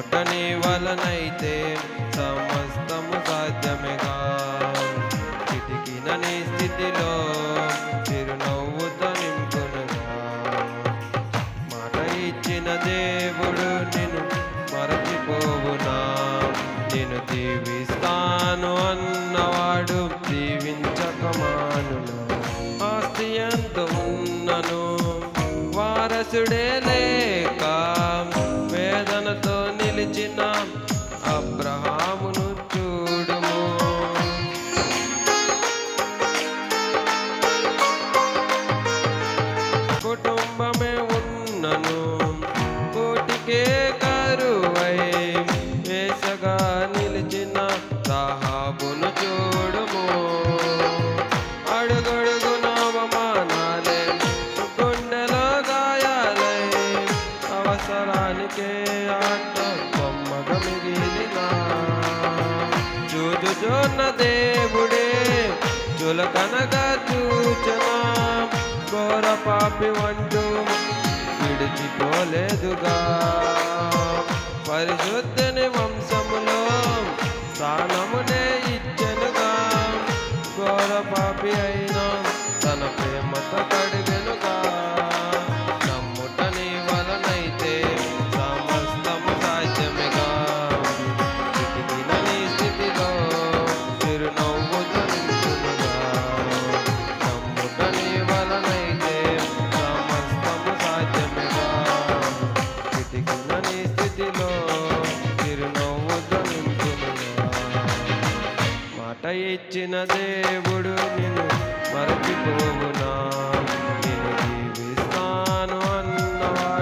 నమ్ముట నీ వలనైతే సమస్తము సాధ్యమేగా. చిటికిన నీ స్థితిలో చిరునవ్వుతో నింపునుగా. మాట ఇచ్చిన దేవుడు నిన్ను మరచిపోవునా. నేను దీవిస్తాను అన్నవాడు దీవించక మానునా. ఆస్తి ఎంత ఉన్నను వారసుడే లేక వేదనతో నిలిచిన అబ్రహామును చూడుము. కుటుంబమే ఉన్నను కోటికే కరువై వేసగా నిలిచిన రాహాబును చూడుము. అడుగడుగున అవమానాలే గుండెలో గాయాలై అవసరానికే ఆట బొమ్మగా మిగిలిన చూచుచున్న దేవుడే చులకనగా చూచనా. ఘోర పాపి వంటూ విడిచిపోలేదుగా. పరిశుద్ధని వంశములో స్థానమునే ఇచ్చెనుగా. ఘోర పాపి అయినా తన ప్రేమతో కడిగెనుగా. నమ్ముట నీ వలనైతే సమస్తము సాధ్యమేగా. చిటికిన నీ స్థితిలో చిరునవ్వుతో నింపునుగా. నమ్ముట నీ వలనైతే సమస్తము సాధ్యమేగా. చిటికిన నీ స్థితిలో చిరునవ్వుతో నింపునుగా. మాట ఇచ్చిన దేవుడు నిన్ను మరచిపోవునా. నేను జీవిస్తాను అన్నవాడు